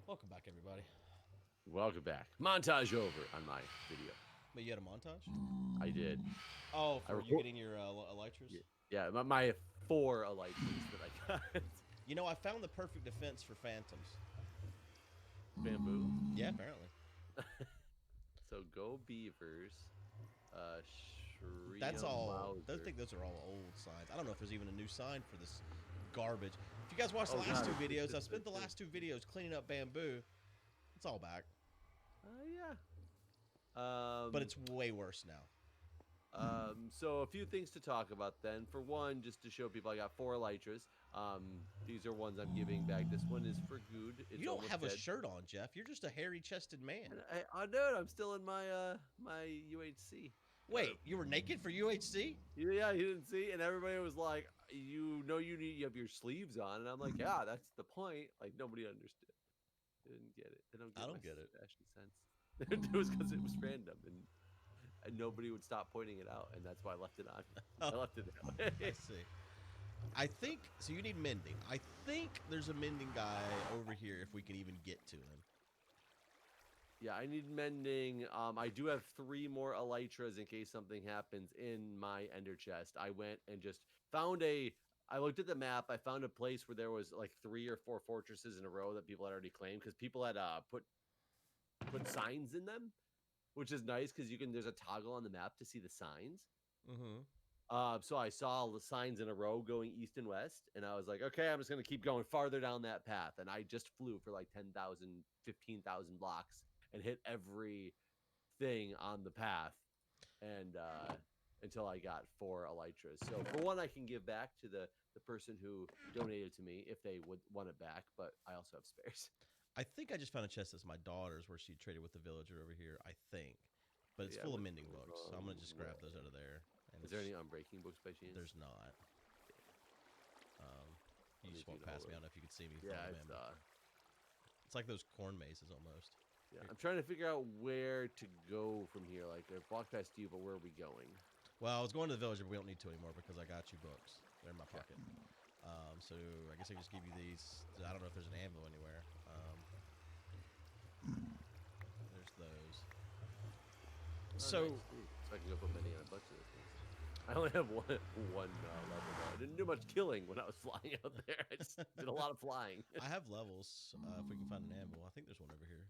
Welcome back, everybody. Welcome back. Montage over on my video. But you had a montage? I did. Oh, I for you record. getting your elytras? Yeah, my 4 elytras that I got. You know, I found the perfect defense for phantoms. Bamboo. Yeah, apparently. So go beavers. That's Shria all. I Mauser. think those are all old signs. I don't know if there's even a new sign for this garbage. If you guys watched the Oh last god. two videos, I've spent the last two videos cleaning up bamboo. It's all back. Yeah. But it's way worse now. So a few things to talk about then. For one, just to show people, I got 4 elytras. These are ones I'm giving back. This one is for Good. It's You don't almost have a dead. shirt on, Jeff. You're just a hairy-chested man. And I know it. I'm still in my my UHC. Wait, you were naked for UHC? Yeah, you didn't see, and everybody was like, you have your sleeves on," and I'm like, "Yeah, that's the point." Like nobody understood. They didn't get it. They don't get I my don't get it. fashion sense. It was because it was random, and nobody would stop pointing it out, and that's why I left it on. I left it that I way. see. I think so. You need mending. I think there's a mending guy over here if we can even get to him. Yeah, I need mending. I do have 3 more elytras in case something happens in my ender chest. I went and just found I looked at the map. I found a place where there was like 3 or 4 fortresses in a row that people had already claimed because people had put signs in them, which is nice because there's a toggle on the map to see the signs. Mm-hmm. So I saw all the signs in a row going east and west, and I was like, okay, I'm just gonna keep going farther down that path. And I just flew for like 10,000, 15,000 blocks and hit every thing on the path, and until I got 4 elytras. So for one, I can give back to the person who donated to me if they would want it back, but I also have spares. I think I just found a chest that's my daughter's where she traded with the villager over here. I think, but it's Yeah, full of mending books. So I'm gonna just grab those out of there. And Is there any unbreaking books by chance? There's not. You just walked past me. I don't know if you could see me. Yeah, It's like those corn mazes almost. yeah. I'm trying to figure out where to go from here. Like, I've walked past you, but where are we going? Well, I was going to the villager, but we don't need to anymore because I got you books. They're in my pocket. So I guess I can just give you these. I don't know if there's an anvil anywhere. There's those. So I can go put many on a bunch of those things. I only have one level though. I didn't do much killing when I was flying out there. I just did a lot of flying. I have levels. If we can find an anvil, I think there's one over here.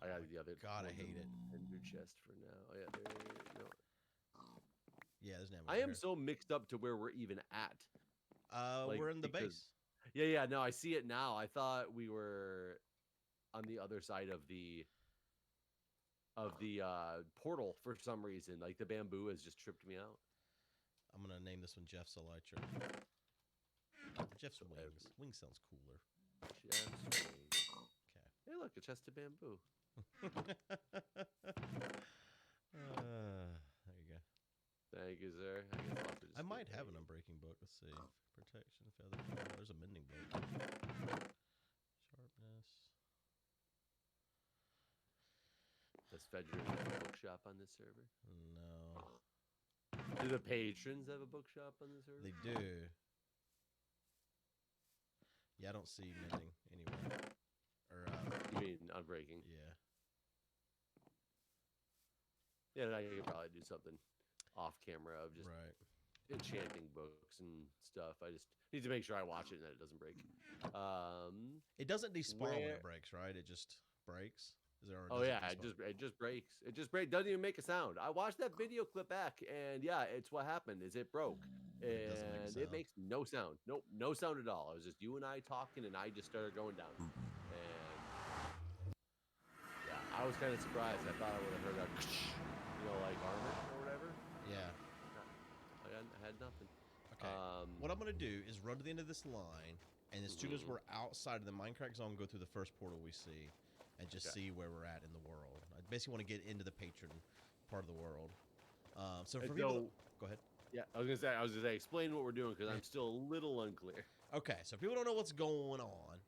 I got the other. God, I hate it. In your chest for now. Oh yeah, there. No. Yeah, there's an anvil. I am so mixed up to where we're even at. We're in the base. Yeah. No, I see it now. I thought we were on the other side of the portal for some reason. Like the bamboo has just tripped me out. I'm gonna name this one Jeff's Elytra. Jeff's wings. Wings sounds cooler. Jeff's wings. Okay. Hey, look, a chest of bamboo. There you go. Thank you, sir. I might have an unbreaking book. Let's see. Protection, feather. Oh, there's a mending book. Sharpness. Does Fedrin have a bookshop on this server? No. Do the patrons have a bookshop on this server? They do. Yeah, I don't see mending anywhere. Or you mean unbreaking? Yeah. Yeah, I could probably do something off camera of just enchanting books and stuff. I just need to make sure I watch it and that it doesn't break. It doesn't despawn when it breaks, right? It just breaks. Is there? Oh yeah, it just breaks. It just breaks. Doesn't even make a sound. I watched that video clip back, and yeah, it's what happened. Is it broke? And it makes no sound. Nope, no sound at all. It was just you and I talking, and I just started going down. And yeah, I was kind of surprised. I thought I would have heard a, like armor or whatever. Yeah. I had nothing. Okay. What I'm gonna do is run to the end of this line, and as soon as we're outside of the Mindcrack zone, go through the first portal we see. And just see where we're at in the world. I basically want to get into the patron part of the world. So for people, go ahead. Yeah, I was gonna say, explain what we're doing because I'm still a little unclear. Okay, so if people don't know what's going on,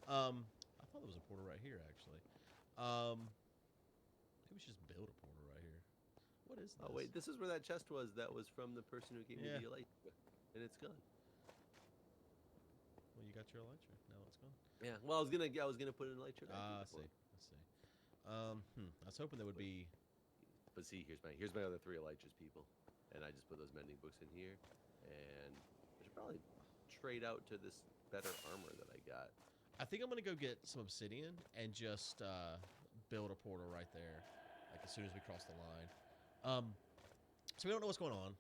I thought there was a portal right here actually. Maybe we should just build a portal right here. What is this? Oh wait, this is where that chest was. That was from the person who gave me the light, and it's gone. Well, you got your elytra. Now it's gone. Yeah. Well, I was gonna put an elytra. I see. I was hoping there would be. But see, here's my other 3 elytras, people, and I just put those mending books in here, and I should probably trade out to this better armor that I got. I think I'm gonna go get some obsidian and just build a portal right there, like as soon as we cross the line. So we don't know what's going on.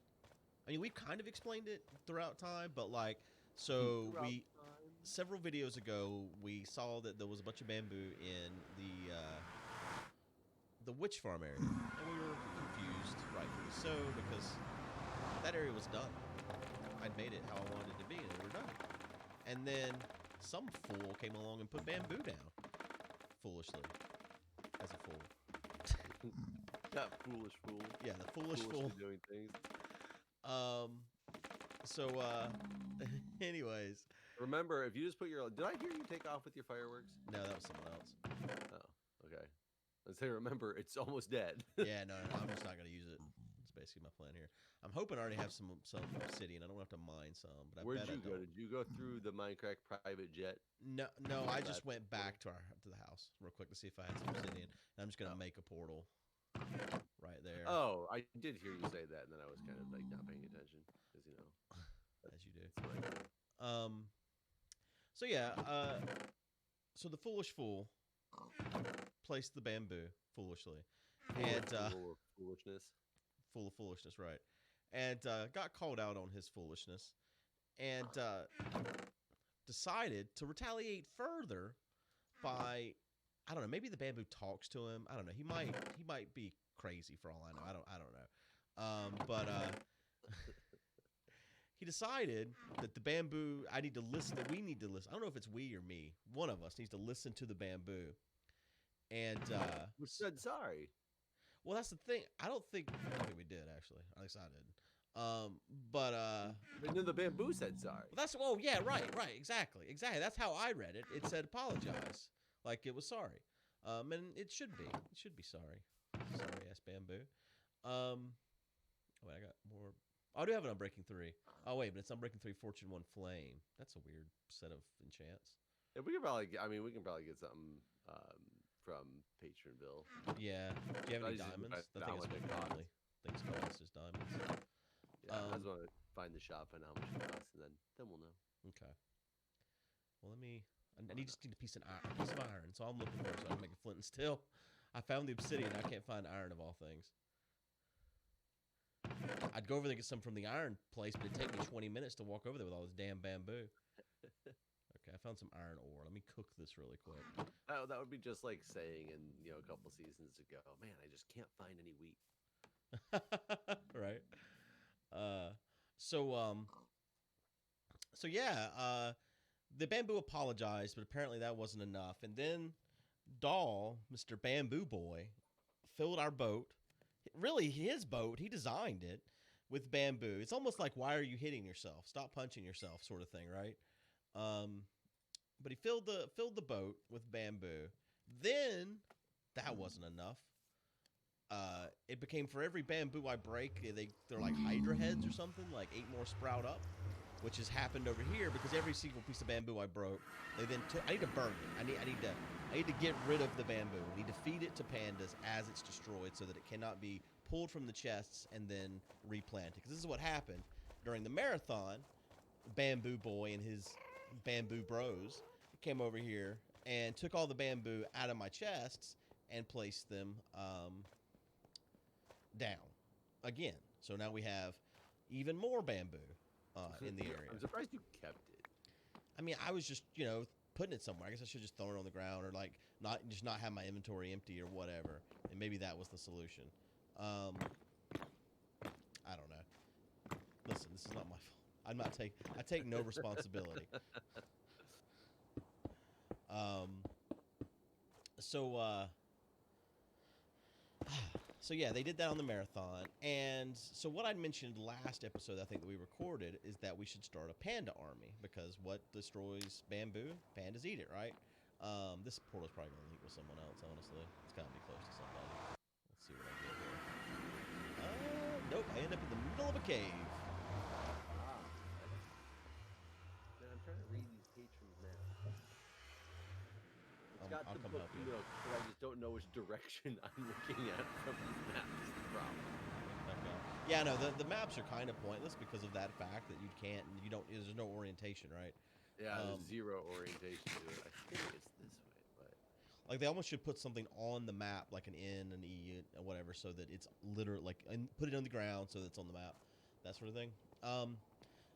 I mean, we've kind of explained it throughout time, but like, so several videos ago we saw that there was a bunch of bamboo in the witch farm area, and we were confused, rightfully so, because that area was done. I'd made it how I wanted it to be, and we were done. And then some fool came along and put bamboo down, foolishly, as a fool. That foolish fool. Yeah, the foolish fool doing things. Anyways. Remember, if you just put your... Did I hear you take off with your fireworks? No, that was someone else. Oh, okay. Let's say, remember, it's almost dead. Yeah, no, I'm just not going to use it. That's basically my plan here. I'm hoping I already have some obsidian. I don't have to mine some. But Where'd you go? Did you go through the Mindcrack private jet? No, I just went back to the house real quick to see if I had some obsidian. And I'm just going to make a portal right there. Oh, I did hear you say that, and then I was kind of like not paying attention, because as you do. Right. So yeah, so the foolish fool placed the bamboo foolishly, and full of foolishness. Full of foolishness, right? And got called out on his foolishness, and decided to retaliate further by, I don't know, maybe the bamboo talks to him. I don't know. He might be crazy for all I know. I don't know. But he decided that the bamboo, we need to listen. I don't know if it's we or me. One of us needs to listen to the bamboo. And we said sorry. Well, that's the thing. I don't think we did, actually. At least I didn't. And then the bamboo said sorry. Well, yeah, right, exactly. That's how I read it. It said apologize, like it was sorry. And it should be. It should be sorry. Sorry, ass bamboo. Wait, I got more. I do have an Unbreaking 3. Oh, wait, but it's Unbreaking 3 Fortune 1 Flame. That's a weird set of enchants. Yeah, we can probably get something from Patronville. Yeah. Do you have any diamonds? I think it's probably things cost is diamonds. Yeah, I just want to find the shop and how much it costs, and then we'll know. Okay. Well, I just need a piece of iron. So I'm looking for it so I can make a flint and steel. I found the obsidian. I can't find iron of all things. I'd go over there and get some from the iron place, but it'd take me 20 minutes to walk over there with all this damn bamboo. Okay, I found some iron ore. Let me cook this really quick. Oh, that would be just like saying a couple seasons ago, man, I just can't find any wheat. Right. So yeah, the bamboo apologized, but apparently that wasn't enough. And then Doll, Mr. Bamboo Boy, filled our boat. Really, his boat. He designed it with bamboo. It's almost like, why are you hitting yourself? Stop punching yourself, sort of thing, right? But he filled the boat with bamboo. Then that wasn't enough. It became, for every bamboo I break, they're like Hydra heads or something. Like 8 more sprout up, which has happened over here because every single piece of bamboo I broke, they then took. I need to burn it. I need to get rid of the bamboo. I need to feed it to pandas as it's destroyed so that it cannot be pulled from the chests and then replanted. Because this is what happened during the marathon. Bamboo Boy and his bamboo bros came over here and took all the bamboo out of my chests and placed them down again. So now we have even more bamboo in the area. I'm surprised you kept it. I mean, I was just, putting it somewhere. I guess I should just throw it on the ground or like not have my inventory empty or whatever. And maybe that was the solution. I don't know. Listen, this is not my fault. I take no responsibility. So yeah, they did that on the marathon. And so what I mentioned last episode, I think that we recorded, is that we should start a panda army, because what destroys bamboo? Pandas eat it, right? This portal's probably going to link with someone else, honestly. It's got to be close to somebody. Let's see what I get here. Nope, I end up in the middle of a cave. Man, I'm trying to read these patrons' maps. It's got I'll the come book help you. nook, but I just don't know which direction I'm looking at from these maps. Is the problem. Okay. Yeah, no, the maps are kind of pointless because of that fact that you don't, there's no orientation, right? Yeah, there's zero orientation to it. I think it's this way, but Like they almost should put something on the map, like an N, an E, or whatever, so that it's literally like, and put it on the ground so that it's on the map, that sort of thing.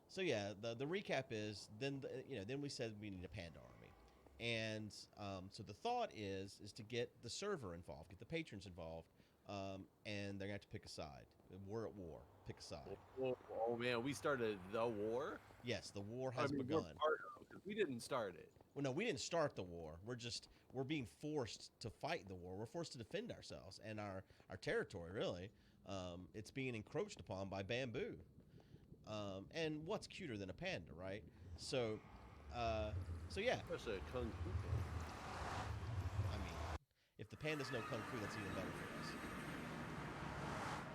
So yeah, the recap is then then we said we need a Panda army, and so the thought is to get the server involved, get the patrons involved, and they're gonna have to pick a side. We're at war. Pick a side. oh man, we started the war. Yes, the war I has mean, begun. we're part of it because we didn't start it. Well, no, we didn't start the war. We're being forced to fight the war. We're forced to defend ourselves and our territory. Really, it's being encroached upon by bamboo. And what's cuter than a panda, right? So, yeah. Especially a kung fu. I mean, if the pandas know kung fu, that's even better for us.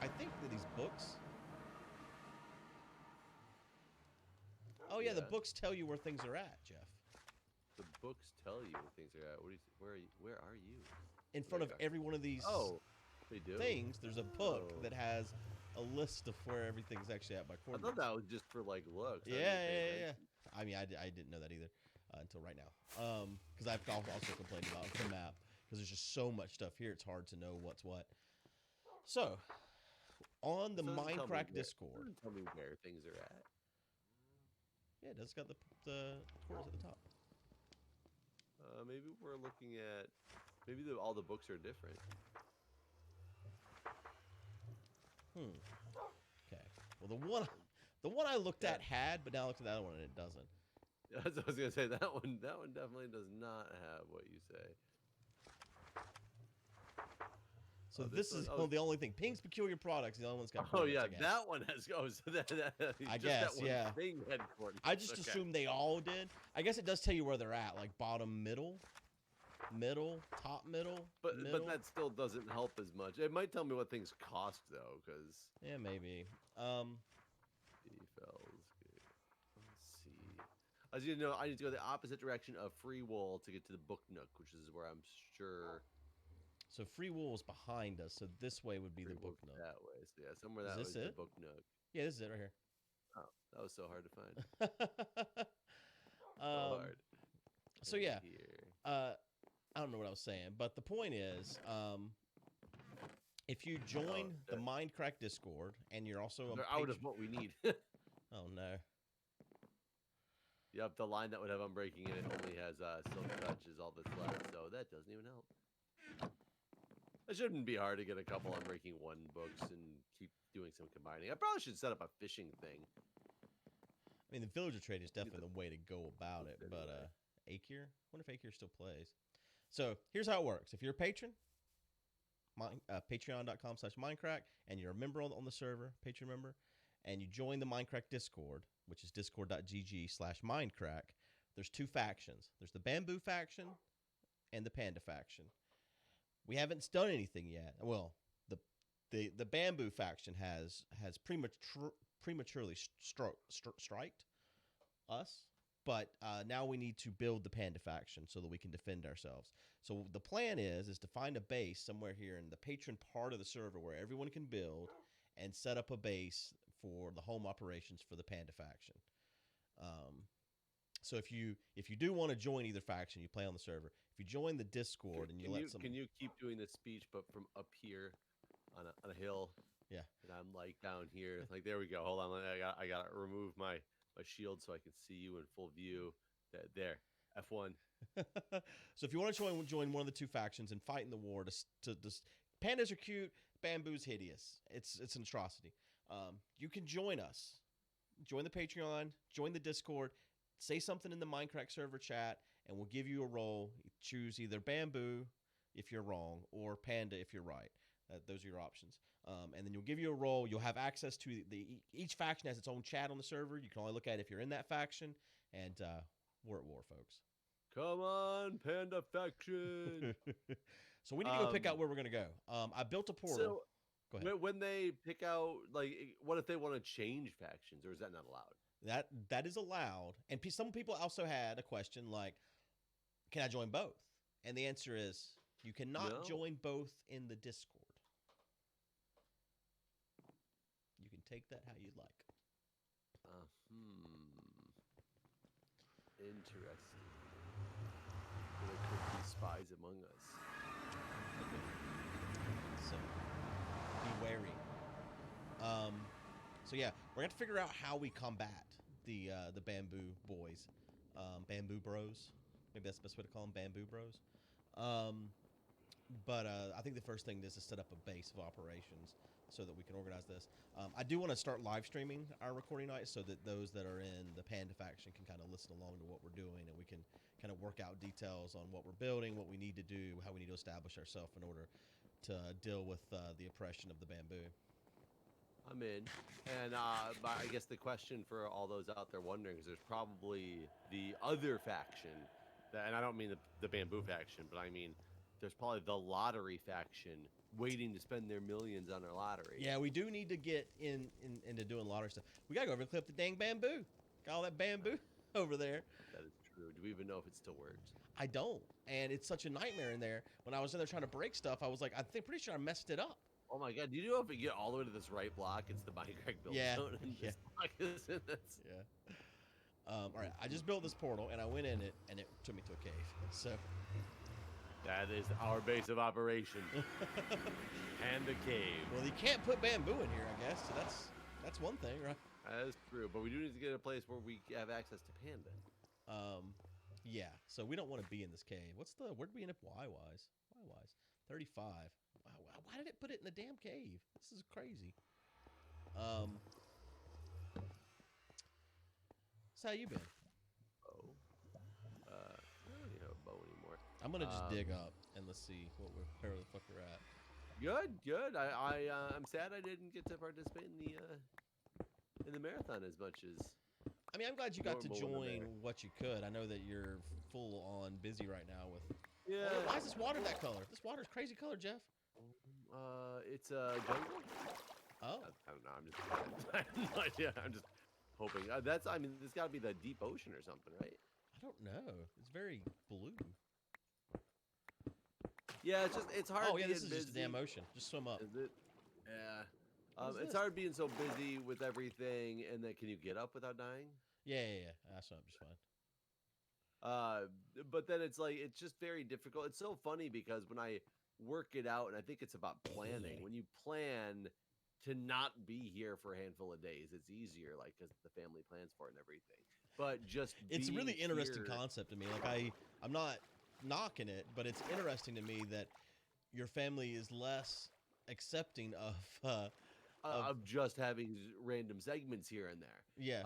I think that these books. Oh yeah, the books tell you where things are at, Jeff. The books tell you where things are at. Where are you? In front of every one of these they do. things, there's a book that has a list of where everything's actually at by I coordinates. thought that was just for like looks. Yeah. I mean, I didn't know that either until right now. Because I've also complained about the map because there's just so much stuff here. It's hard to know what's what. So, on the Mindcrack Discord, Tell me where things are at. Yeah, it's got the coordinates at the top. Maybe we're looking at. Maybe all the books are different. Okay. Well, the one I looked at had, but now I looked at that one and it doesn't. That's what I was gonna say. That one definitely does not have what you say. So this is the only thing. Ping's Peculiar Products, the only one's got. Oh yeah, that one has. Oh, so I guess that one yeah. Thing had coordinates. I just assumed they all did. I guess it does tell you where they're at, like bottom, middle, top, middle. But that still doesn't help as much. It might tell me what things cost though, because yeah, maybe. Let's see. As you know, I need to go the opposite direction of Free Wool to get to the Book Nook, which is where I'm sure. So Free Wool is behind us, so this way would be the Book Nook. That way, so yeah, somewhere that way is the Book Nook. Yeah, this is it right here. Oh, that was so hard to find. Hard. So yeah, I don't know what I was saying, but the point is, if you join the Mindcrack Discord and you're also out of what we need. Oh no. Yep, the line that would have Unbreaking in it only has Silk Touch is all that's left, so that doesn't even help. It shouldn't be hard to get a couple Unbreaking 1 books and keep doing some combining. I probably should set up a fishing thing. I mean, the villager trade is definitely the way to go about it, but Akir? I wonder if Akir still plays. So here's how it works. If you're a patron, patreon.com/Mindcrack, and you're a member on the server, patron member, and you join the Mindcrack Discord, which is discord.gg/Mindcrack, there's two factions. There's the Bamboo faction and the Panda faction. We haven't done anything yet. Well, the Bamboo faction has prematurely striked us, but now we need to build the Panda faction so that we can defend ourselves. So the plan is to find a base somewhere here in the patron part of the server where everyone can build and set up a base for the home operations for the Panda faction. So if you do want to join either faction, you play on the server. If you join the Discord can you keep doing this speech but from up here on a hill? Yeah. And I'm like down here. Like there we go. Hold on. I got to remove my shield so I can see you in full view. There. F1. So if you want to join one of the two factions and fight in the war, pandas are cute, bamboo's hideous. It's an atrocity. You can join us. Join the Patreon, join the Discord, say something in the Mindcrack server chat, and we'll give you a role. Choose either bamboo if you're wrong or panda if you're right. Those are your options. And then you'll give you a role. You'll have access to each faction has its own chat on the server. You can only look at it if you're in that faction. And we're at war, folks. Come on, Panda faction. So we need to go pick out where we're going to go. I built a portal. So, go ahead. When they pick out, like, what if they want to change factions, or is that not allowed? That is allowed. And some people also had a question like, can I join both? And the answer is you cannot join both in the Discord. You can take that how you'd like. Interesting. There could be spies among us. So be wary. So yeah, we're gonna have to figure out how we combat the bamboo boys, bamboo bros. Maybe that's the best way to call them, bamboo bros. But I think the first thing is to set up a base of operations so that we can organize this. I do want to start live streaming our recording nights so that those that are in the Panda faction can kind of listen along to what we're doing, and we can kind of work out details on what we're building, what we need to do, how we need to establish ourselves in order to deal with the oppression of the bamboo. I'm in. And I guess the question for all those out there wondering is there's probably the other faction, and I don't mean the bamboo faction, but I mean there's probably the lottery faction waiting to spend their millions on their lottery. Yeah, we do need to get into doing lottery stuff. We got to go over and clip the dang bamboo. Got all that bamboo over there. That is true. Do we even know if it still works? I don't. And it's such a nightmare in there. When I was in there trying to break stuff, I was like, pretty sure I messed it up. Oh my god, do you know if we get all the way to this right block, it's the Mindcrack build zone, and this block is in this? Yeah. All right, I just built this portal, and I went in it, and it took me to a cave. So that is our base of operation. And the cave. Well, you can't put bamboo in here, I guess. So that's one thing, right? That is true, but we do need to get a place where we have access to Panda. Yeah. So we don't want to be in this cave. Where'd we end up Y-wise? Y-wise. 35. Wow, why did it put it in the damn cave? This is crazy. So how you been? I don't even have a bow anymore. I'm gonna just dig up and let's see where the fuck we're at. Good. I'm sad I didn't get to participate in the marathon as much as. I mean, I'm glad you got to join what you could. I know that you're full on busy right now with. Yeah. Oh, why is this water that color? This water's crazy color, Jeff. It's a jungle. Oh. I don't know. I have no idea. I'm just hoping. I mean, this got to be the deep ocean or something, right? I don't know. It's very blue. Yeah, it's hard. Oh yeah, this is busy. just a damn ocean. Just swim up. Is it? Yeah. It's hard being so busy with everything, and then can you get up without dying? Yeah. That's not just fine. But then it's like it's just very difficult. It's so funny because when I work it out, and I think it's about planning. When you plan to not be here for a handful of days, it's easier, like because the family plans for it and everything. But just it's a really interesting concept to me. Like I'm not knocking it, but it's interesting to me that your family is less accepting of just having random segments here and there. Yeah.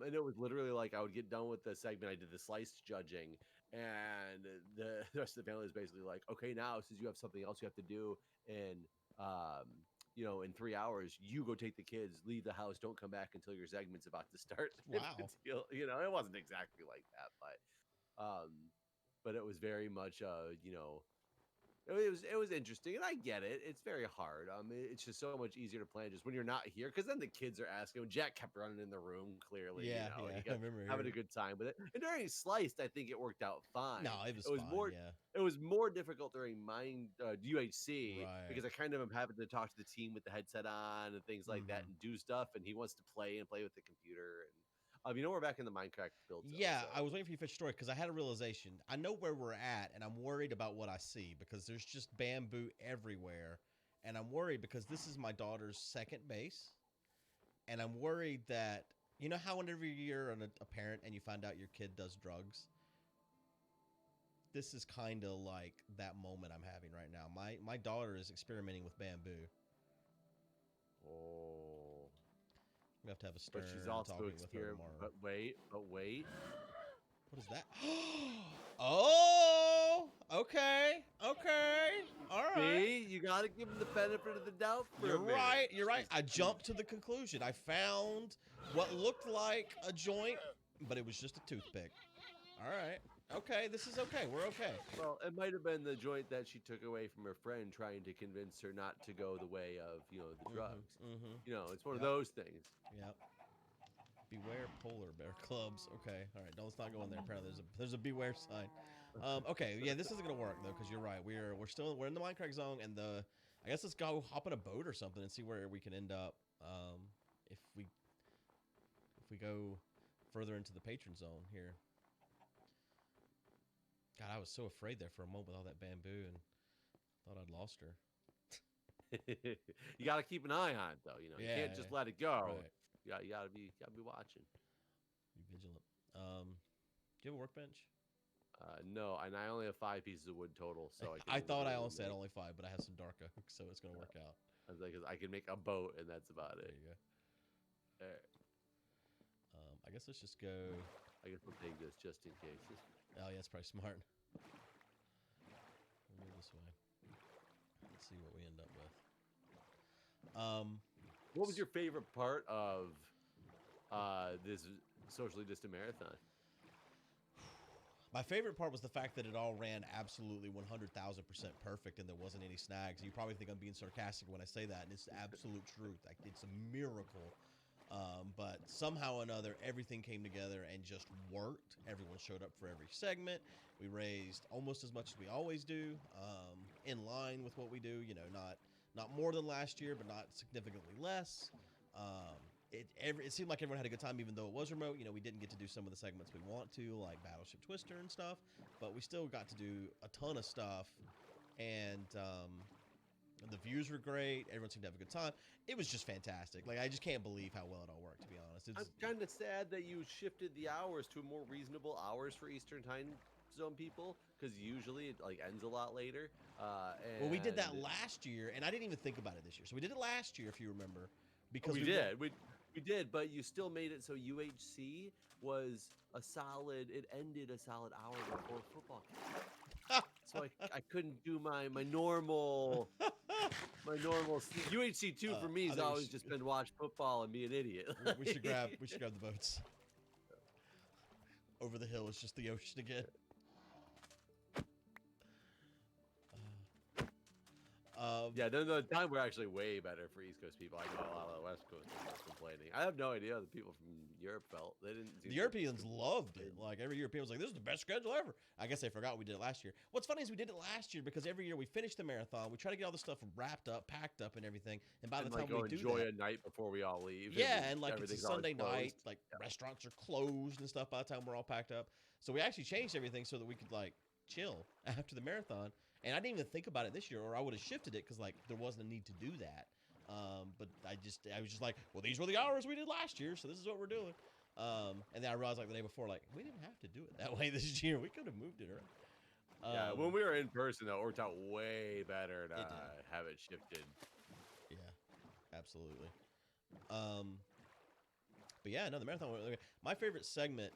And it was literally like I would get done with the segment. I did the sliced judging, and the rest of the family is basically like, okay, now since you have something else you have to do, and in 3 hours, you go take the kids, leave the house, don't come back until your segment's about to start. Wow. It wasn't exactly like that, but it was very much it was interesting, and I get it. It's very hard. It's just so much easier to plan just when you're not here, because then the kids are asking. Jack kept running in the room, clearly. Yeah. I remember having a good time with it. And during Sliced, I think it worked out fine. No, it was fine, more. Yeah. It was more difficult during UHC, Right. because I kind of am having to talk to the team with the headset on and things like that, and do stuff. And he wants to play with the computer. And we're back in the Mindcrack build zone. Yeah, so. I was waiting for you to finish your story because I had a realization. I know where we're at, and I'm worried about what I see because there's just bamboo everywhere. And I'm worried because this is my daughter's second base. And I'm worried that, you know how whenever you're a parent and you find out your kid does drugs? This is kind of like that moment I'm having right now. My daughter is experimenting with bamboo. Oh. We have to have a stern But she's also talking with her tomorrow. But wait. What is that? Oh, okay. All right. See, you got to give him the benefit of the doubt. You're right. I jumped to the conclusion. I found what looked like a joint, but it was just a toothpick. All right. Okay, this is okay. We're okay. Well, it might have been the joint that she took away from her friend, trying to convince her not to go the way of, the drugs. Mm-hmm. It's one of those things. Yep. Beware polar bear clubs. Okay, all right. Let's not go in there. Apparently, there's a beware sign. Okay, yeah, this isn't gonna work though, because you're right. We're in the Mindcrack zone, and I guess let's go hop on a boat or something and see where we can end up. If we go further into the patron zone here. God, I was so afraid there for a moment with all that bamboo, and thought I'd lost her. You got to keep an eye on it, though. You know, you can't just let it go. Right. You gotta be watching. Be vigilant. Do you have a workbench? No, and I only have 5 pieces of wood total, so I thought I almost said only 5, but I have some dark oak, so it's gonna work out. I was like, I can make a boat, and that's about it. There you go. There. I guess let's just go. I guess we'll take this just in case. Oh yeah, it's probably smart. We'll go this way. Let's see what we end up with. What was your favorite part of this socially distant marathon? My favorite part was the fact that it all ran absolutely 100,000% perfect, and there wasn't any snags. You probably think I'm being sarcastic when I say that, and it's the absolute truth. Like, it's a miracle. But somehow or another, everything came together and just worked. Everyone showed up for every segment. We raised almost as much as we always do, in line with what we do. You know, not more than last year, but not significantly less. It seemed like everyone had a good time, even though it was remote. You know, we didn't get to do some of the segments we want to, like Battleship Twister and stuff, but we still got to do a ton of stuff, and the views were great. Everyone seemed to have a good time. It was just fantastic. Like, I just can't believe how well it all worked, to be honest. I'm kind of sad that you shifted the hours to more reasonable hours for Eastern Time Zone people, because usually it like ends a lot later. Well, we did that last year, and I didn't even think about it this year. So we did it last year, if you remember, because we did. We did, but you still made it so UHC was a solid. It ended a solid hour before football. So I couldn't do my normal UHC 2 for me has always just been watch football and be an idiot. We should grab the boats. Over the hill is just the ocean again. Yeah, the time we're actually way better for East Coast people. I know a lot of the West Coast people complaining. I have no idea how the people from Europe felt. They didn't. The Europeans loved it. Like, every European was like, "This is the best schedule ever." I guess they forgot we did it last year. What's funny is we did it last year because every year we finish the marathon, we try to get all the stuff wrapped up, packed up, and everything. And by the time we do enjoy that, a night before we all leave. yeah, and like it's a Sunday night, like restaurants are closed and stuff by the time we're all packed up. So we actually changed everything so that we could like chill after the marathon. And I didn't even think about it this year, or I would have shifted it because like there wasn't a need to do that. But I was just like, well, these were the hours we did last year, so this is what we're doing. And then I realized like the day before, like, we didn't have to do it that way this year. We could have moved it around. Yeah, when we were in person, though, it worked out way better to have it shifted. Yeah, absolutely. But yeah, no, the marathon. My favorite segment.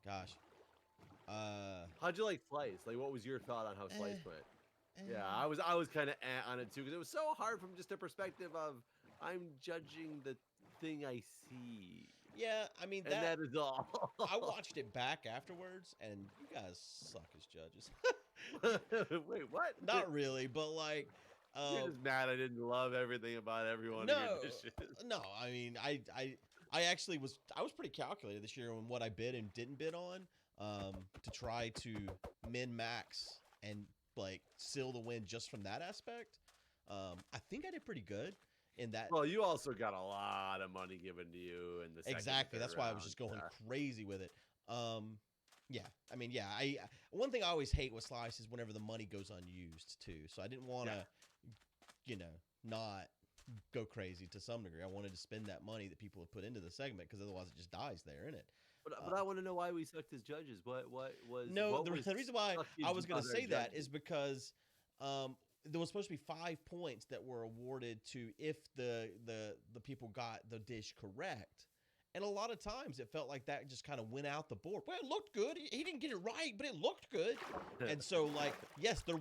Gosh. How'd you like Slice? Like, what was your thought on how Slice went? Yeah, I was kind of on it too because it was so hard from just a perspective of I'm judging the thing I see. Yeah, I mean that is all. I watched it back afterwards, and you guys suck as judges. Wait, what? Not really, but like, you're just mad I didn't love everything about everyone. No, in your dishes. No. I mean, I actually was pretty calculated this year on what I bid and didn't bid on. To try to min-max and like seal the win just from that aspect. I think I did pretty good in that. Well, you also got a lot of money given to you in the second, exactly. That's why I was just going crazy with it. Yeah, I mean, yeah. One thing I always hate with Slice is whenever the money goes unused too. So I didn't want to, not go crazy to some degree. I wanted to spend that money that people have put into the segment because otherwise it just dies there, innit? But I want to know why we sucked as judges. What was the reason why I was going to say that is because there was supposed to be 5 points that were awarded to if the people got the dish correct, and a lot of times it felt like that just kind of went out the board. Well, it looked good. He didn't get it right, but it looked good. And so, like, yes, there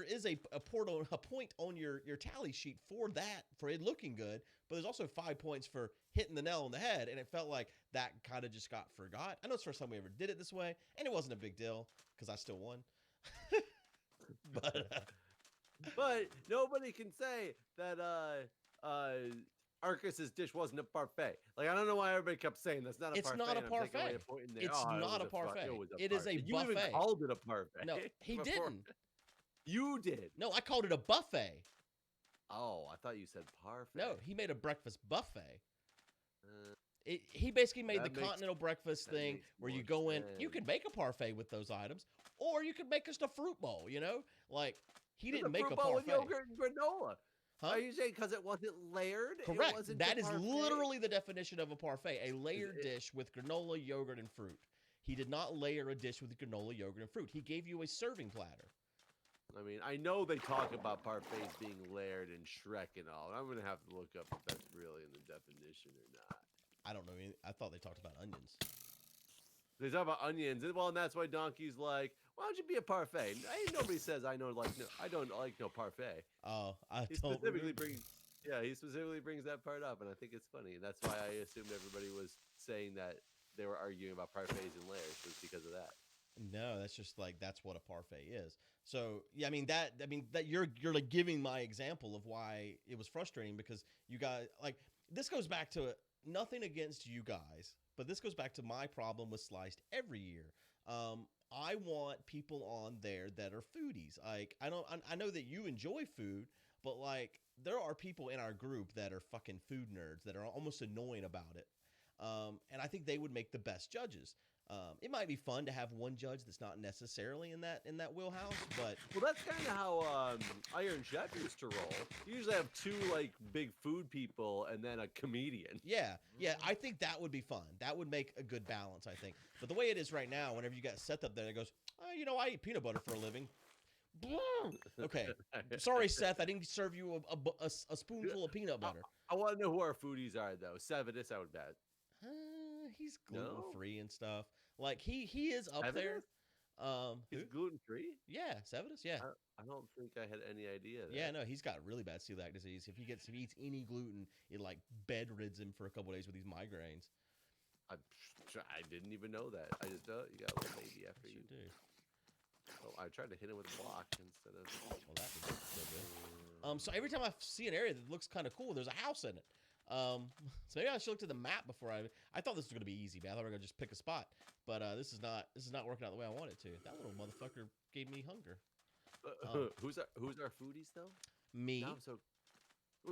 is a point on your tally sheet for that, for it looking good, but there's also 5 points for hitting the nail on the head, and it felt like that kind of just got forgot. I know it's the first time we ever did it this way, and it wasn't a big deal because I still won. But nobody can say that Arcus's dish wasn't a parfait. Like, I don't know why everybody kept saying that's not a It's parfait. not a and I'm taking away parfait. a point in there. It's Oh, not a parfait. It was a It is a parfait. You even buffet. called it a parfait. No, he before- didn't. You did. No, I called it a buffet. Oh, I thought you said parfait. No, he made a breakfast buffet. Uh, He basically made the That makes- continental breakfast that thing makes where you more go in. You sense. can make a parfait with those items, or you could make just a fruit bowl. You know, like he It's didn't make fruit a bowl with parfait. yogurt and granola. Huh? Are you saying because it wasn't layered? It Correct. wasn't That a is parfait? literally the definition of a parfait: a layered it- dish with granola, yogurt, and fruit. He did not layer a dish with granola, yogurt, and fruit. He gave you a serving platter. I mean, I know they talk about parfaits being layered in Shrek and all. I'm gonna have to look up if that's really in the definition or not. I don't know. I thought they talked about onions. They talk about onions, and well, and that's why Donkey's like, "Why don't you be a parfait?" Nobody says I don't like no parfait. Oh, I He don't specifically remember. he specifically brings that part up, and I think it's funny, and that's why I assumed everybody was saying that they were arguing about parfaits and layers was because of that. No, that's just like that's what a parfait is. So yeah, I mean that you're like giving my example of why it was frustrating because you guys like this goes back to nothing against you guys, but this goes back to my problem with Sliced every year. I want people on there that are foodies. Like I know that you enjoy food, but like there are people in our group that are fucking food nerds that are almost annoying about it. And I think they would make the best judges. It might be fun to have one judge that's not necessarily in that wheelhouse, but Well, that's kind of how Iron Chef used to roll. You usually have two like big food people and then a comedian. yeah, I think that would be fun. That would make a good balance, I think. But the way it is right now, whenever you got Seth up there, it goes, I eat peanut butter for a living. Okay, sorry, Seth, I didn't serve you a spoonful of peanut butter. I want to know who our foodies are, though. Sevidus, I would bet. He's gluten free and stuff. Like he is up there. He's Who? gluten free. Yeah, Sevidus. Yeah. I don't think I had any idea. Yeah, no, he's got really bad celiac disease. If he eats any gluten, it like bedrids him for a couple days with these migraines. I didn't even know that. I just you got a little baby after Yes, you. do. Oh, I tried to hit him with a block instead of. Well, that was so good. So every time I see an area that looks kind of cool, there's a house in it. So maybe I should look to the map before I thought this was gonna be easy, man. I thought we were gonna just pick a spot, but this is not working out the way I want it to. That little motherfucker gave me hunger. Who's our foodies though? Me. Now I'm so.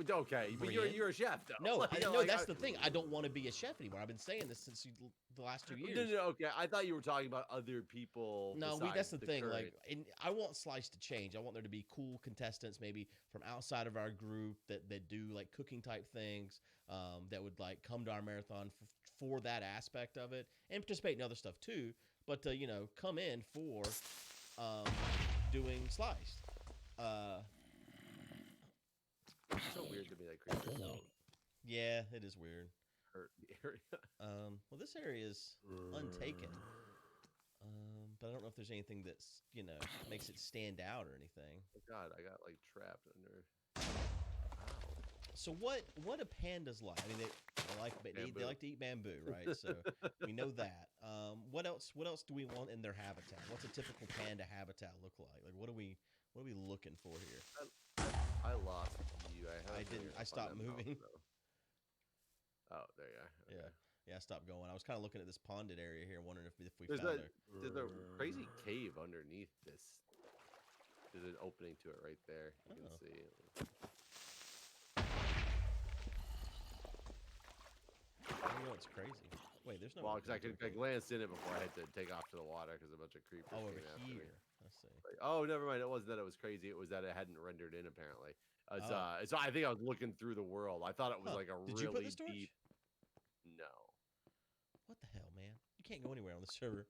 Okay, but Brian? you're a chef though. No, Like, no, like, that's the thing. I don't want to be a chef anymore. I've been saying this since the last 2 years. No, okay. I thought you were talking about other people. No, besides that's the thing. current- Like, I want Slice to change. I want there to be cool contestants, maybe from outside of our group that do like cooking type things. That would like come to our marathon for that aspect of it and participate in other stuff too. But come in for doing Sliced. It's so weird to me that creatures don't Yeah, it is weird. hurt the area. Well, this area is untaken. But I don't know if there's anything that's makes it stand out or anything. Oh God, I got like trapped under. So what do pandas like? I mean, they like to eat bamboo, right? So we know that. What else do we want in their habitat? What's a typical panda habitat look like? Like what are we looking for here? I lost you. I didn't. I stopped moving. Oh, there you are. Okay. Yeah, I stopped going. I was kind of looking at this ponded area here, wondering if we There's found there's a crazy cave underneath this. There's an opening to it right there. You can see. It's crazy. Wait, there's no. Well, because I glanced in it before I had to take off to the water because a bunch of creepers. over came after me. here. Let's see. Like, oh, never mind. It wasn't that it was crazy. It was that it hadn't rendered in apparently. Oh. So I think I was looking through the world. I thought it was like a Did really you put this torch? deep. No. What the hell, man? You can't go anywhere on the server.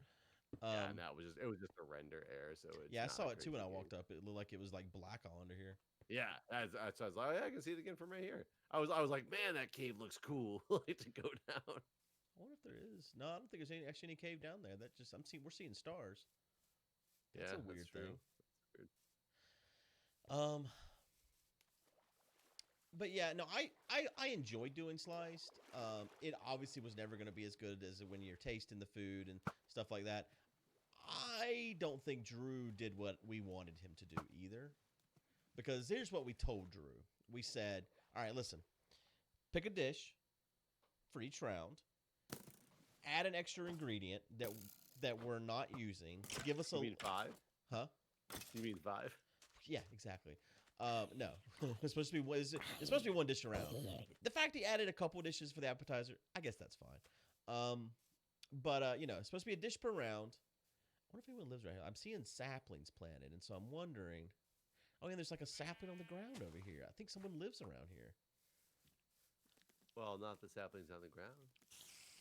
Yeah, no, it was just a render error. So it's Yeah, I not saw a it too when I crazy walked cave. up. It looked like it was like black all under here. Yeah, that's I was like, oh, yeah, I can see it again from right here. I was like, man, that cave looks cool. Like to go down. I wonder if there is. No, I don't think there's actually any cave down there. That just we're seeing stars. That's Yeah, a weird true. thing. That's weird. But yeah, no, I enjoyed doing Sliced. It obviously was never going to be as good as when you're tasting the food and stuff like that. I don't think Drew did what we wanted him to do either. Because here's what we told Drew. We said, all right, listen, pick a dish for each round, add an extra ingredient that we're not using. Give us You mean 5? Huh? You mean 5? Yeah, exactly. No, it's supposed to be it's supposed to be one dish around. The fact he added a couple dishes for the appetizer, I guess that's fine. But you know, it's supposed to be a dish per round. I wonder if anyone lives right here. I'm seeing saplings planted, and so I'm wondering. Oh, yeah, there's like a sapling on the ground over here. I think someone lives around here. Well, not the saplings on the ground.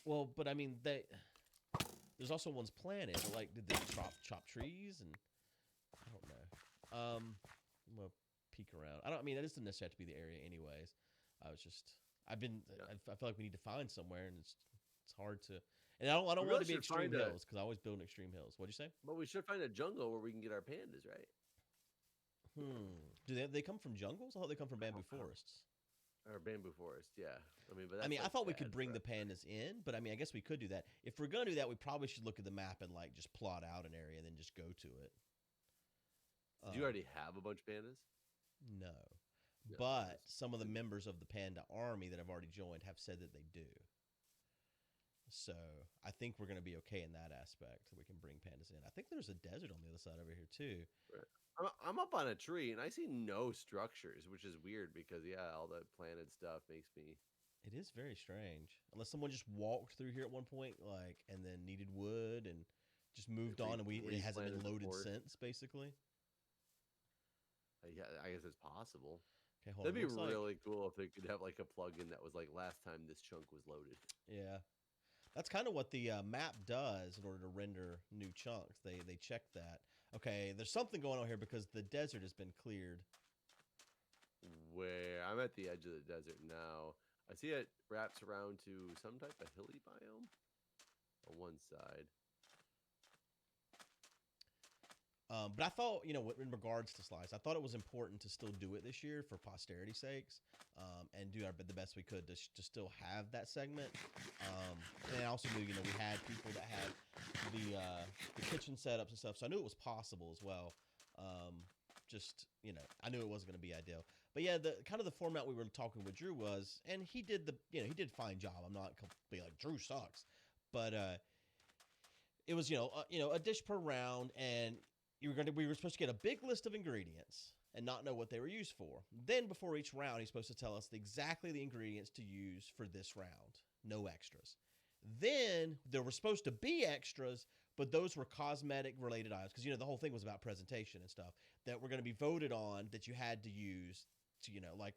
Well, but I mean, there's also ones planted. But like, did they chop trees? And I don't know. I'm gonna peek around. I mean, that doesn't necessarily have to be the area, anyways. I feel like we need to find somewhere, and it's hard to. And I don't want it to be extreme hills because I always build in extreme hills. What'd you say? But we should find a jungle where we can get our pandas, right? Do they come from jungles? I thought they come from bamboo forests. Or bamboo forest, yeah. I mean, I thought we could bring the pandas in, but I mean, I guess we could do that. If we're gonna do that, we probably should look at the map and like just plot out an area and then just go to it. Do you already have a bunch of pandas? No, but some of the members of the panda army that have already joined have said that they do. So I think we're gonna be okay in that aspect. We can bring pandas in. I think there's a desert on the other side over here too. Right. I'm up on a tree and I see no structures, which is weird because all the planted stuff makes me. It is very strange. Unless someone just walked through here at one point, like, and then needed wood and just moved on, and it hasn't been loaded since, basically. Yeah, I guess it's possible. Okay, hold on. That'd be really cool if they could have like a plugin that was like last time this chunk was loaded. Yeah. That's kind of what the map does in order to render new chunks. They check that. Okay, there's something going on here because the desert has been cleared. Where I'm at the edge of the desert now. I see it wraps around to some type of hilly biome on one side. But I thought, you know, in regards to Slice, I thought it was important to still do it this year for posterity's sakes, and do the best we could to still have that segment. And I also knew, you know, we had people that had the kitchen setups and stuff, so I knew it was possible as well. Just, you know, I knew it wasn't going to be ideal. But yeah, the kind of the format we were talking with Drew was, and he did he did a fine job. I'm not completely like Drew sucks, but it was, a dish per round, and we were supposed to get a big list of ingredients and not know what they were used for. Then before each round, he's supposed to tell us exactly the ingredients to use for this round. No extras. Then there were supposed to be extras, but those were cosmetic related items because, you know, the whole thing was about presentation and stuff that were going to be voted on that you had to use to, you know, like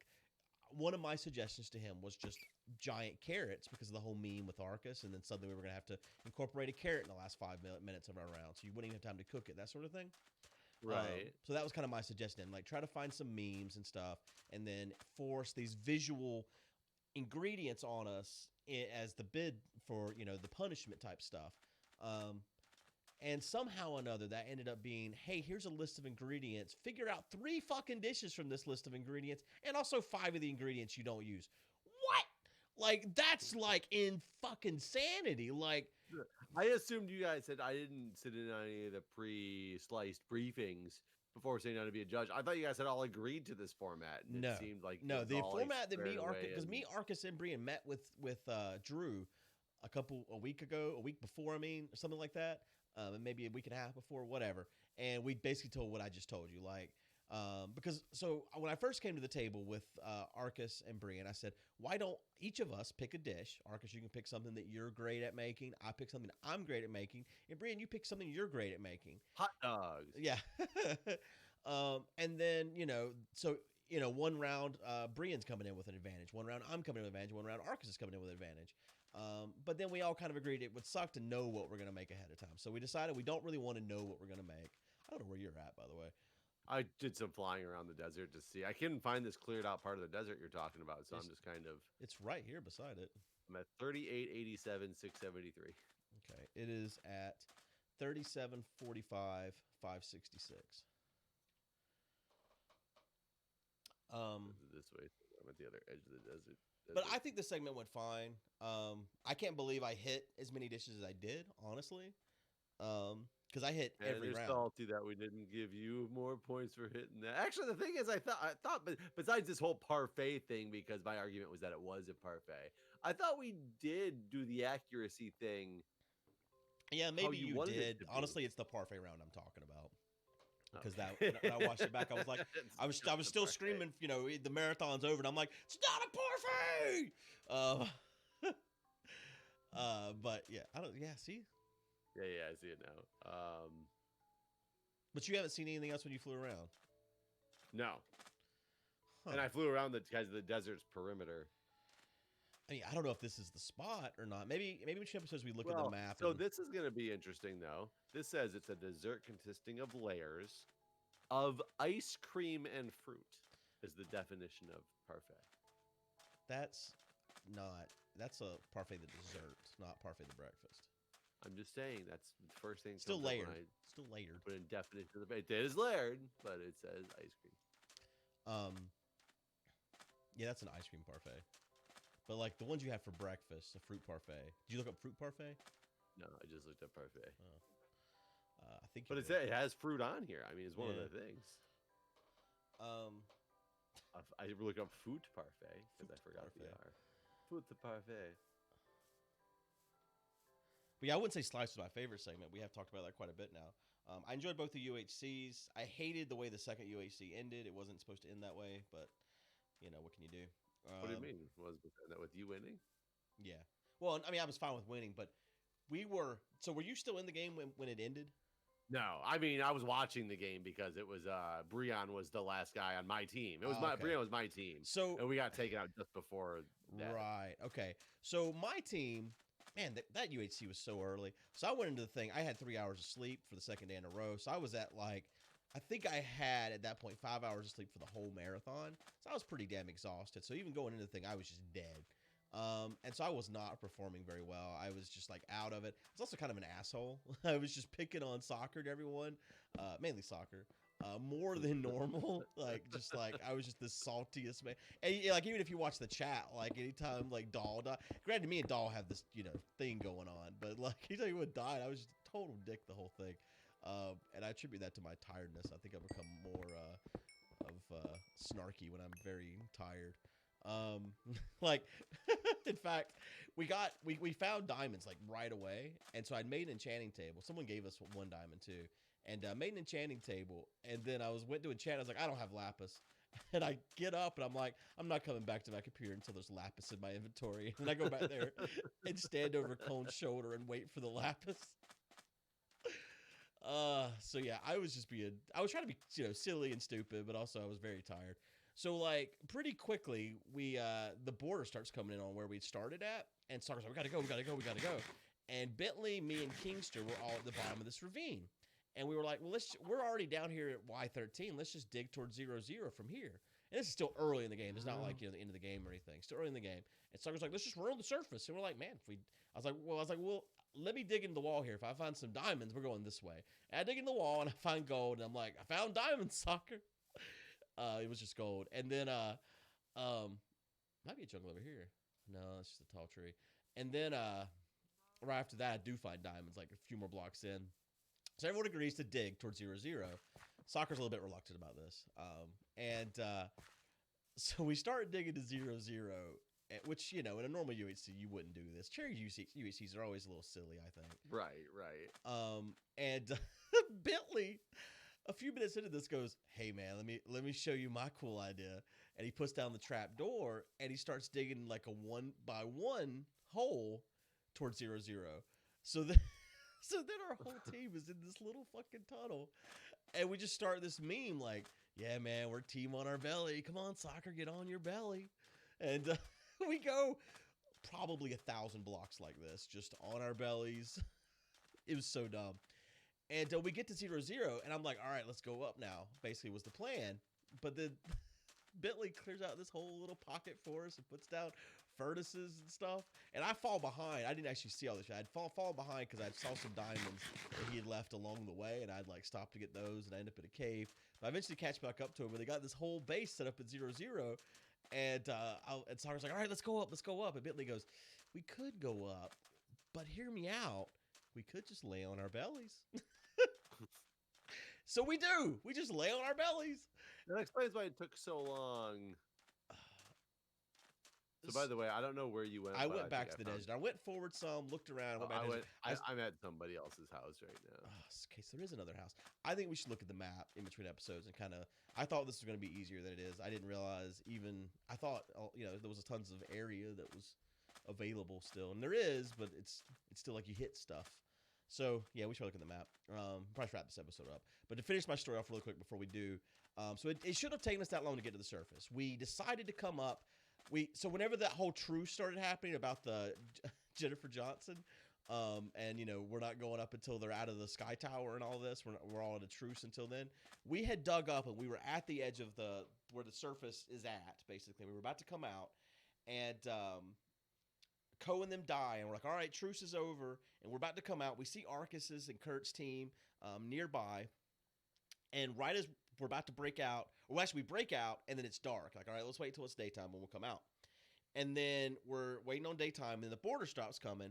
one of my suggestions to him was just giant carrots because of the whole meme with Arcus, and then suddenly we were going to have to incorporate a carrot in the last 5 minutes of our round, so you wouldn't even have time to cook it, that sort of thing. Right. So that was kind of my suggestion, like try to find some memes and stuff, and then force these visual ingredients on us as the bid for, you know, the punishment type stuff. And somehow or another, that ended up being, hey, here's a list of ingredients. Figure out 3 fucking dishes from this list of ingredients, and also 5 of the ingredients you don't use. What? Like, that's like in fucking sanity. Like, I assumed you guys said I didn't sit in on any of the pre-sliced briefings before saying how to be a judge. I thought you guys had all agreed to this format. And no, it seemed like no, the format that Arcus, Arcus, and Brian met with Drew a week before, or something like that. And maybe a week and a half before, whatever. And we basically told what I just told you, like, so when I first came to the table with Arcus and Brian, I said, why don't each of us pick a dish? Arcus, you can pick something that you're great at making. I pick something I'm great at making. And Brian, you pick something you're great at making. Hot dogs. Yeah. And then, one round, Brian's coming in with an advantage. One round, I'm coming in with an advantage. One round, Arcus is coming in with an advantage. But then we all kind of agreed it would suck to know what we're going to make ahead of time. So we decided we don't really want to know what we're going to make. I don't know where you're at, by the way. I did some flying around the desert to see. I couldn't find this cleared out part of the desert you're talking about, so I'm just kind of... It's right here beside it. I'm at 3887, 673. Okay, it is at 3745, 566. This way, I'm at the other edge of the desert. But I think the segment went fine. I can't believe I hit as many dishes as I did, honestly. Because I hit And every you're round. salty that we didn't give you more points for hitting that. Actually, the thing is, but besides this whole parfait thing, because my argument was that it was a parfait, I thought we did do the accuracy thing Yeah, how maybe you you wanted it did. to be. Honestly, it's the parfait round I'm talking about. Because that Okay. when I watched it back, I was like, It's I was just the still parfait. screaming. The marathon's over, and I'm like, it's not a parfait. But yeah, I don't. Yeah, see, Yeah, I see it now. but you haven't seen anything else when you flew around. No, Huh. and I flew around the guys of the desert's perimeter. I mean, I don't know if this is the spot or not. Maybe when she episodes we look at the map. So And, this is going to be interesting, though. This says it's a dessert consisting of layers of ice cream and fruit. Is the definition of parfait. that's a parfait the dessert, not parfait the breakfast. I'm just saying that's the first thing. Still comes up layered. when I Still layered. put in definition of it. It is layered, but it says ice cream. Yeah, that's an ice cream parfait. But like the ones you have for breakfast, a fruit parfait. Did you look up fruit parfait? No, I just looked up parfait. I think. But it has fruit on here. I mean, it's one of the things. I look up food parfait because I forgot the R. Food parfait. But yeah, I wouldn't say slice was my favorite segment. We have talked about that quite a bit now. I enjoyed both the UHCs. I hated the way the second UHC ended. It wasn't supposed to end that way, but what can you do? What do you mean? Was that with you winning? Yeah. Well, I mean, I was fine with winning, but we were. So, were you still in the game when it ended? No, I mean I was watching the game because it was Breon was the last guy on my team. It was Breon was my team. So and we got taken out just before that. Right. Okay. So my team, man, that UHC was so early. So I went into the thing. I had 3 hours of sleep for the second day in a row. So I was at I think I had at that point 5 hours of sleep for the whole marathon. So I was pretty damn exhausted. So even going into the thing, I was just dead. And so I was not performing very well. I was just out of it. I was also kind of an asshole. I was just picking on soccer to everyone, mainly soccer, more than normal. I was just the saltiest man. And even if you watch the chat, anytime Dahl died, granted me and Dahl have this thing going on, but anytime anyone died, I was just a total dick the whole thing. And I attribute that to my tiredness. I think I've become more snarky when I'm very tired. In fact, we found diamonds right away, and so I made an enchanting table. Someone gave us one diamond too, and made an enchanting table. And then went to enchant. I was like, I don't have lapis, and I get up and I'm like, I'm not coming back to my computer until there's lapis in my inventory. And I go back there and stand over Cone's shoulder and wait for the lapis. So yeah, I was trying to be silly and stupid, but also I was very tired. So pretty quickly the border starts coming in on where we started at, and Stalker's like, we gotta go. And Bentley, me, and Kingster were all at the bottom of this ravine, and we were like, well, we're already down here at Y13. Let's just dig towards 0-0 from here. And this is still early in the game. It's not the end of the game or anything. Still early in the game. And Stalker's like, let's just run on the surface. And we're like, man, I was like, well, let me dig into the wall here. If I find some diamonds, we're going this way. And I dig in the wall and I find gold, and I'm like, I found diamonds, Stalker. It was just gold. And then might be a jungle over here. No, it's just a tall tree. And then right after that, I do find diamonds a few more blocks in. So everyone agrees to dig towards 0-0. Soccer's a little bit reluctant about this. So we start digging to 0-0, which, in a normal UHC, you wouldn't do this. Cherry UHCs are always a little silly, I think. Right. And Bentley, a few minutes into this, goes, hey, man, let me show you my cool idea. And he puts down the trap door, and he starts digging a 1-by-1 hole towards 0-0. So then our whole team is in this little fucking tunnel. And we just start this meme yeah, man, we're team on our belly. Come on, Soccer, get on your belly. And we go probably 1,000 blocks like this, just on our bellies. It was so dumb. And we get to 0-0, and I'm like, all right, let's go up now, basically was the plan. But then Bentley clears out this whole little pocket for us and puts down furnaces and stuff. And I fall behind. I didn't actually see all this shit. I'd fallen behind because I saw some diamonds that he had left along the way, and I'd stopped to get those, and I ended up in a cave. But I eventually catch back up to him, where they got this whole base set up at 0-0. And Soccer's like, all right, let's go up. And Bentley goes, we could go up, but hear me out. we could just lay on our bellies. So we do. We just lay on our bellies. That explains why it took so long. So, by the way, I don't know where you went. I went back to the desert. I went forward some, looked around. I'm at somebody else's house right now. Okay, so there is another house. I think we should look at the map in between episodes and kind of. I thought this was going to be easier than it is. I didn't realize even. I thought there was tons of area that was available still, and there is, but it's still like you hit stuff. So yeah, we should look at the map. Probably wrap this episode up. But to finish my story off really quick before we do, so it shouldn't have taken us that long to get to the surface. We decided to come up. So whenever that whole truce started happening about the Jennifer Johnson, and we're not going up until they're out of the sky tower and all this. We're all at a truce until then. We had dug up and we were at the edge of where the surface is at. Basically, we were about to come out, and Ko and them die, and we're like, all right, truce is over, and we're about to come out. We see Arcus's and Kurt's team nearby, and right as we're about to break out, well, actually, we break out, and then it's dark. Like, all right, let's wait till it's daytime when we'll come out. And then we're waiting on daytime, and the border stops coming.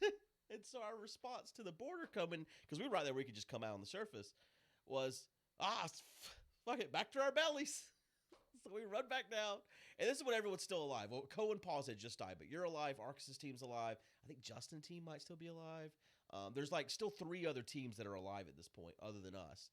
And so our response to the border coming, because we were right there where we could just come out on the surface, was, fuck it, back to our bellies. So we run back down. And this is when everyone's still alive. Well, Ko and Paws had just died, but you're alive. Arcus's team's alive. I think Justin's team might still be alive. There's still 3 other teams that are alive at this point other than us.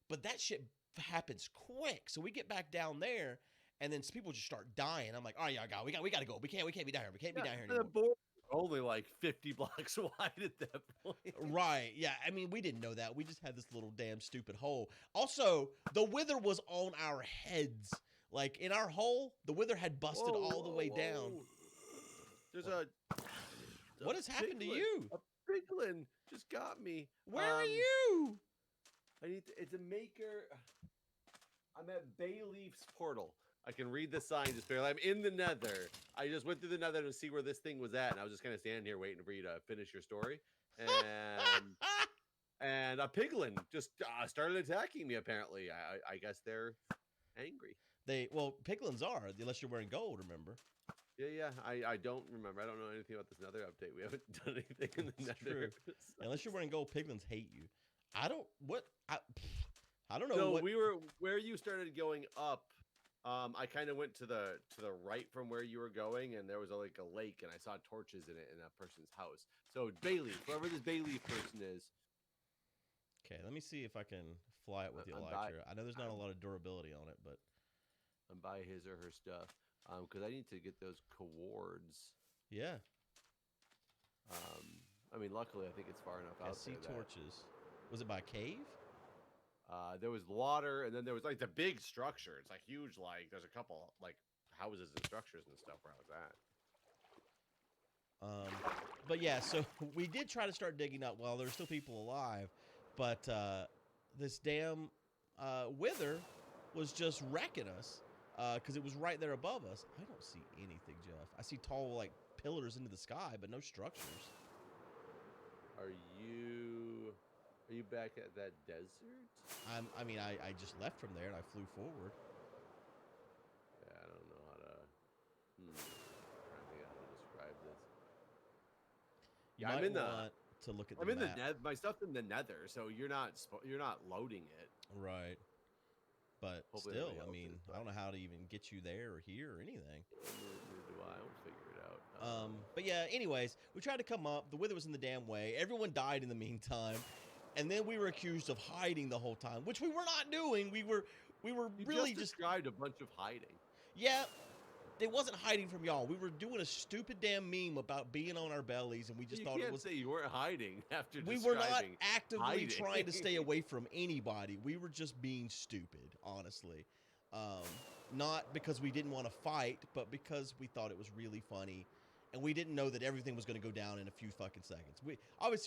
But that shit happens quick. So we get back down there, and then people just start dying. I'm like, oh yeah, God, we got to go. We can't be down here. We can't be down here anymore. The border only like 50 blocks wide at that point. Right. Yeah. I mean, we didn't know that. We just had this little damn stupid hole. Also, the wither was on our heads. Like in our hole, the wither had busted all the way down. There's what has happened to you? A piglin just got me. Where are you? It's a maker. I'm at Bayleaf's portal. I can read the sign just barely. I'm in the nether. I just went through the nether to see where this thing was at, and I was just kind of standing here waiting for you to finish your story. And and a piglin just started attacking me, apparently. I guess they're angry. Piglins are, unless you're wearing gold, remember? Yeah. I don't remember. I don't know anything about this nether update. We haven't done anything in the nether. Unless you're wearing gold, piglins hate you. I don't know. No, we were where you started going up. I kind of went to the right from where you were going, and there was a lake, and I saw torches in it in that person's house. So Bayleaf, whoever this Bayleaf person is. Okay, let me see if I can fly it with the elytra. I know there's not a lot of durability on it, but I'm by his or her stuff because I need to get those cowards. Yeah. I mean, luckily, I think it's far enough out there. I see torches. Was it by a cave? There was water, and then there was the big structure. It's huge. There's a couple houses and structures and stuff where I was at. But yeah, so we did try to start digging up while there were still people alive, but this damn wither was just wrecking us because it was right there above us. I don't see anything, Jeff. I see tall pillars into the sky, but no structures. Are you back at that desert? I just left from there and I flew forward. Yeah, I don't know how to. I'm trying to think how to describe this. Yeah, I'm in to look at. I'm in the nether. My stuff's in the nether, so you're not loading it. Right. But hopefully still, I don't know how to even get you there or here or anything. Neither do I. I'll figure it out. But yeah. Anyways, we tried to come up. The wither was in the damn way. Everyone died in the meantime. And then we were accused of hiding the whole time, which we were not doing. We were really just described a bunch of hiding. Yeah, it wasn't hiding from y'all. We were doing a stupid damn meme about being on our bellies, and we just thought it was. You can't say you weren't hiding after. We were not actively trying to stay away from anybody. We were just being stupid, honestly. Not because we didn't want to fight, but because we thought it was really funny. And we didn't know that everything was going to go down in a few fucking seconds.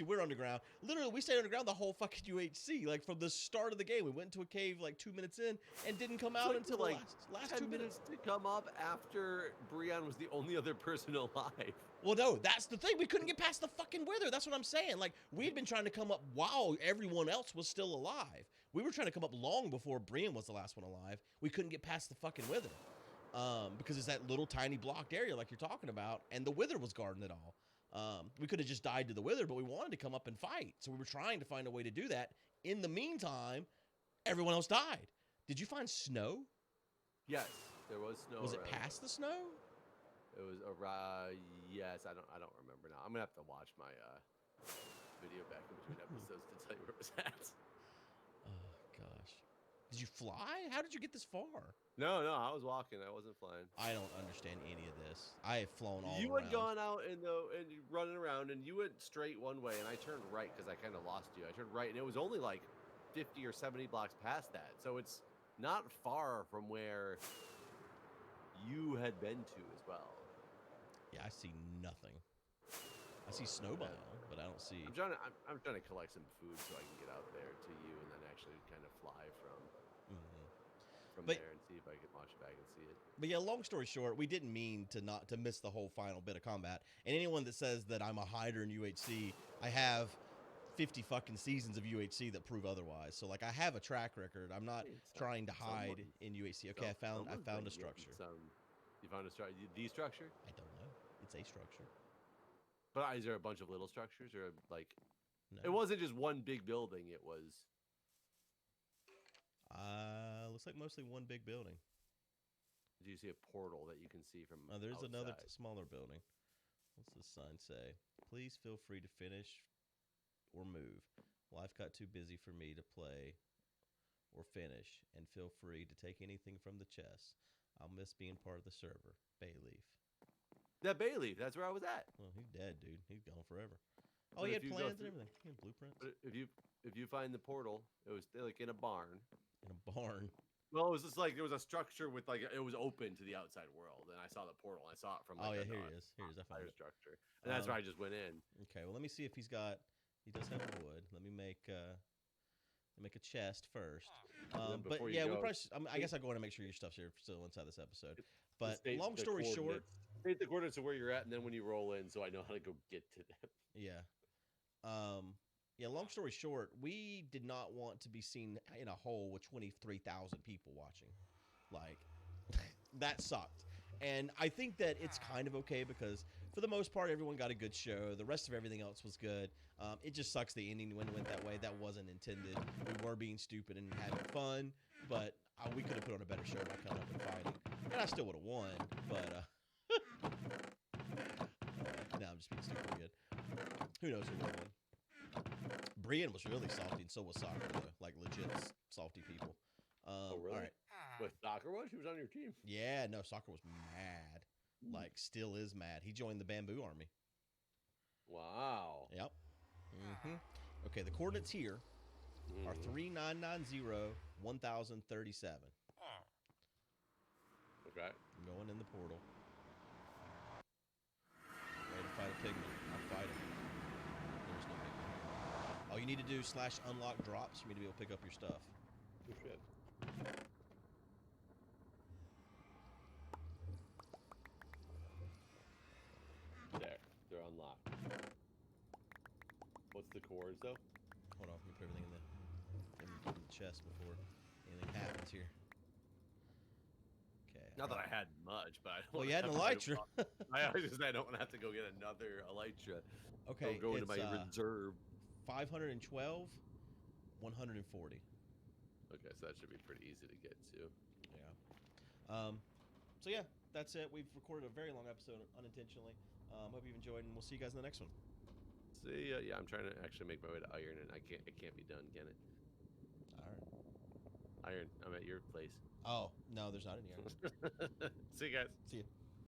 We're underground. Literally, we stayed underground the whole fucking UHC. From the start of the game, we went into a cave 2 minutes in and didn't come out until the last 2 minutes to come up after Brian was the only other person alive. Well, no, that's the thing. We couldn't get past the fucking wither. That's what I'm saying. We had been trying to come up while everyone else was still alive. We were trying to come up long before Brian was the last one alive. We couldn't get past the fucking wither. Because it's that little tiny blocked area like you're talking about, and the wither was guarding it all. We could have just died to the wither, but we wanted to come up and fight. So we were trying to find a way to do that. In the meantime, everyone else died. Did you find snow? Yes, there was snow. Was it around. past the snow? It was yes. I don't remember now. I'm gonna have to watch my video back in between episodes to tell you where it was at. Oh gosh. Did you fly? How did you get this far? No, I was walking. I wasn't flying. I don't understand any of this. I have flown all You around. had gone out and running around, and you went straight one way, and I turned right because I kind of lost you. I turned right, and it was only like 50 or 70 blocks past that, so it's not far from where you had been to as well. Yeah, I see nothing. I see snow biome, but I don't see. I'm trying to collect some food so I can get out there to you, and then actually kind of fly from there and see if I can watch it back and see it. But yeah, long story short, we didn't mean to miss the whole final bit of combat. And anyone that says that I'm a hider in UHC, I have 50 fucking seasons of UHC that prove otherwise. So like I have a track record. I'm not trying to hide in UHC. Okay, I found a structure. You found a structure? The structure? I don't know. It's a structure. But is there a bunch of little structures or like? No. It wasn't just one big building. It was. Looks like mostly one big building. Do you see a portal that you can see from? There's outside? another smaller building. What's the sign say? Please feel free to finish or move. Life got too busy for me to play or finish, and feel free to take anything from the chest. I'll miss being part of the server. Bayleaf. That Bayleaf, that's where I was at. Well, he's dead, dude. He's gone forever. Oh, But he if had you plans go and everything. He had blueprints. But if you find the portal, it was like in a barn. In a barn. Well, it was just like there was a structure with like it was open to the outside world, and I saw the portal. And I saw it from. Like, Oh yeah, here he is. Here he is. I found it. Structure, and that's where I just went in. Okay, well let me see if he's got. He does have wood. Let me make a chest first. But yeah, we probably. I guess I'll go in and make sure your stuff's here still inside this episode. But long story short, state the coordinates of where you're at, and then when you roll in, so I know how to go get to them. Yeah. Yeah, long story short, we did not want to be seen in a hole with 23,000 people watching. Like, that sucked. And I think that it's kind of okay because, for the most part, everyone got a good show. The rest of everything else was good. It just sucks the ending when it went that way. That wasn't intended. We were being stupid and having fun, but we could have put on a better show by coming up and fighting. And I still would have won, but... no, I'm just being stupid again. Who knows who would win. Brian was really salty, and so was Soccer, though. Like, legit salty people. Oh, really? All right. With Soccer was? He was on your team. Yeah, no, Soccer was mad. Like, still is mad. He joined the Bamboo Army. Wow. Yep. Okay, the coordinates here are 3990 1037. Okay. I'm going in the portal. Ready to fight a pigman. I'll fight him. There's no pigman. All you need to do / unlock drops for me to be able to pick up your stuff. Oh, shit. There. They're unlocked. What's the chords, though? Hold on, let me put everything in the chest before anything happens here. Okay. Not that I had much, but I don't Well, you had an elytra. I always just I don't want to have to go get another elytra. Okay, Don't go into my reserve. 512, 140. Okay, so that should be pretty easy to get to. Yeah. So yeah, that's it. We've recorded a very long episode unintentionally. Hope you've enjoyed, and we'll see you guys in the next one. See, yeah, I'm trying to actually make my way to iron, and it can't be done, can it? All right. Iron, I'm at your place. Oh no, there's not any iron. See you guys. See you.